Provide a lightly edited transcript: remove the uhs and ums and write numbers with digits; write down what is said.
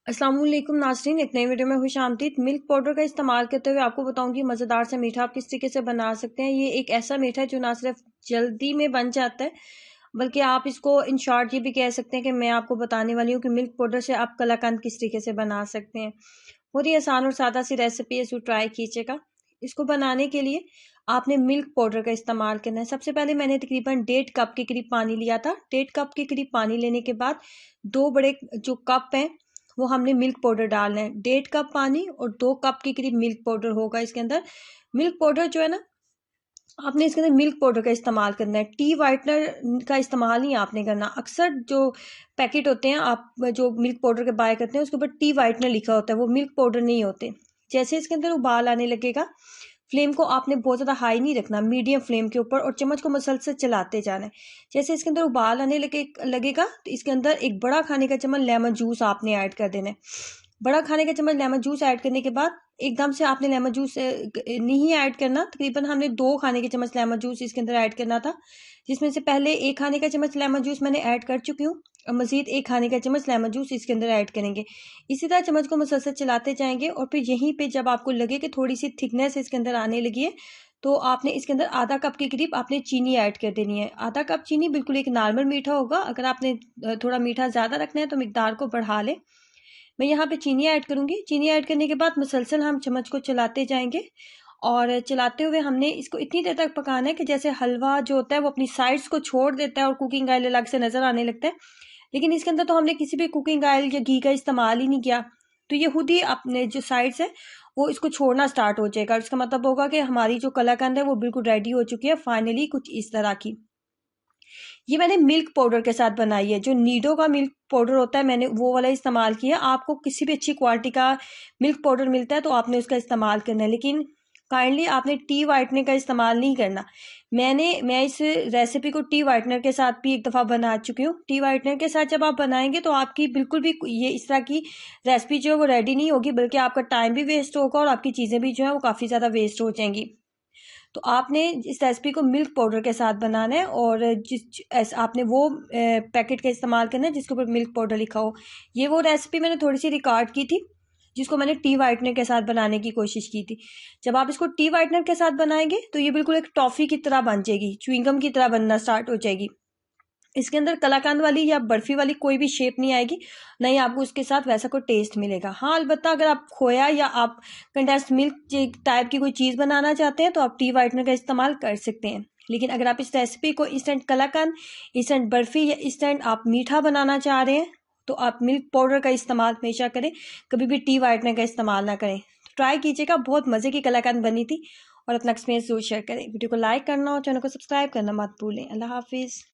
अस्सलाम वालेकुम नाज़रीन, एक नई वीडियो में खुश आमदीद। मिल्क पाउडर का इस्तेमाल करते हुए आपको बताऊंगी मज़ेदार से मीठा आप किस तरीके से बना सकते हैं। ये एक ऐसा मीठा है जो ना सिर्फ जल्दी में बन जाता है, बल्कि आप इसको इन शॉर्ट ये भी कह सकते हैं कि मैं आपको बताने वाली हूँ कि मिल्क पाउडर से आप कलाकंद किस तरीके से बना सकते हैं। बहुत ही आसान और सादा सी रेसिपी है, इसको ट्राई कीजिएगा। इसको बनाने के लिए आपने मिल्क पाउडर का इस्तेमाल करना है। सबसे पहले मैंने तकरीबन 1.5 कप के करीब पानी लिया था। 1.5 कप के करीब पानी लेने के बाद 2 बड़े जो कप हैं वो हमने मिल्क पाउडर डालना है। 1.5 कप पानी और 2 कप के करीब मिल्क पाउडर होगा इसके अंदर। मिल्क पाउडर जो है ना, आपने इसके अंदर मिल्क पाउडर का इस्तेमाल करना है। टी वाइटनर का इस्तेमाल नहीं आपने करना। अक्सर जो पैकेट होते हैं आप जो मिल्क पाउडर के बाय करते हैं उसके ऊपर टी वाइटनर लिखा होता है, वो मिल्क पाउडर नहीं होते। जैसे इसके अंदर उबाल आने लगेगा, फ्लेम को आपने बहुत ज़्यादा हाई नहीं रखना, मीडियम फ्लेम के ऊपर, और चम्मच को मुसलसल चलाते जाना है। जैसे इसके अंदर उबाल आने लगेगा तो इसके अंदर एक बड़ा खाने का चम्मच लेमन जूस आपने ऐड कर देना है। बड़ा खाने का चम्मच लेमन जूस ऐड करने के बाद एकदम से आपने लेमन जूस नहीं ऐड करना। तकरीबन हमने 2 खाने के चम्मच लेमन जूस इसके अंदर ऐड करना था, जिसमें से पहले 1 खाने का चम्मच लेमन जूस मैंने ऐड कर चुकी हूँ और मजीद 1 खाने का चम्मच लेमन जूस इसके अंदर ऐड करेंगे। इसी तरह चम्मच को मुसलसल चलाते जाएंगे और फिर यहीं पे जब आपको लगे कि थोड़ी सी थिकनेस इसके अंदर आने लगी है तो आपने इसके अंदर आधा कप के करीब आपने चीनी ऐड कर देनी है। आधा कप चीनी बिल्कुल एक नॉर्मल मीठा होगा। अगर आपने थोड़ा मीठा ज़्यादा रखना है तो मिकदार को बढ़ा लें। मैं यहाँ पे चीनी ऐड करूँगी। चीनी ऐड करने के बाद मुसलसल हम चम्मच को चलाते जाएंगे और चलाते हुए हमने इसको इतनी देर तक पकाना है कि जैसे हलवा जो होता है वो अपनी साइड्स को छोड़ देता है और कुकिंग ऑयल अलग से नज़र आने लगता है। लेकिन इसके अंदर तो हमने किसी भी कुकिंग ऑयल या घी का इस्तेमाल ही नहीं किया, तो ये खुद ही अपने जो साइड्स है वो इसको छोड़ना स्टार्ट हो जाएगा। इसका मतलब होगा कि हमारी जो कलाकंद है वो बिल्कुल रेडी हो चुकी है फाइनली, कुछ इस तरह की। ये मैंने मिल्क पाउडर के साथ बनाई है। जो नीडो का मिल्क पाउडर होता है मैंने वो वाला इस्तेमाल किया। आपको किसी भी अच्छी क्वालिटी का मिल्क पाउडर मिलता है तो आपने उसका इस्तेमाल करना है, लेकिन काइंडली आपने टी वाइटनर का इस्तेमाल नहीं करना। मैं इस रेसिपी को टी वाइटनर के साथ भी एक दफ़ा बना चुकी हूँ। टी वाइटनर के साथ जब आप बनाएंगे तो आपकी बिल्कुल भी ये इस तरह की रेसिपी जो है वो रेडी नहीं होगी, बल्कि आपका टाइम भी वेस्ट होगा और आपकी चीज़ें भी जो है वो काफ़ी ज़्यादा वेस्ट हो जाएंगी। तो आपने इस रेसिपी को मिल्क पाउडर के साथ बनाना है और आपने वो पैकेट का इस्तेमाल करना है जिसके ऊपर मिल्क पाउडर लिखा हो। ये वो रेसिपी मैंने थोड़ी सी रिकॉर्ड की थी जिसको मैंने टी वाइटनर के साथ बनाने की कोशिश की थी। जब आप इसको टी वाइटनर के साथ बनाएंगे तो ये बिल्कुल एक टॉफ़ी की तरह बन जाएगी, च्युइंगम की तरह बनना स्टार्ट हो जाएगी। इसके अंदर कलाकंद वाली या बर्फी वाली कोई भी शेप नहीं आएगी, ना ही आपको उसके साथ वैसा कोई टेस्ट मिलेगा। हाँ, अलबत्ता अगर आप खोया या आप कंडेंस्ड मिल्क टाइप की कोई चीज़ बनाना चाहते हैं तो आप टी वाइटनर का इस्तेमाल कर सकते हैं। लेकिन अगर आप इस रेसिपी को इंस्टेंट कलाकंद, इंस्टेंट बर्फी या इंस्टेंट आप मीठा बनाना चाह रहे हैं तो आप मिल्क पाउडर का इस्तेमाल हमेशा करें, कभी भी टी वाइटनर का इस्तेमाल ना करें। ट्राई कीजिएगा, बहुत मज़े की कलाकंद बनी थी। और अपना एक्सपीरियंस जरूर शेयर करें। वीडियो को लाइक करना और चैनल को सब्सक्राइब करना मत भूलें। अल्लाह हाफिज़।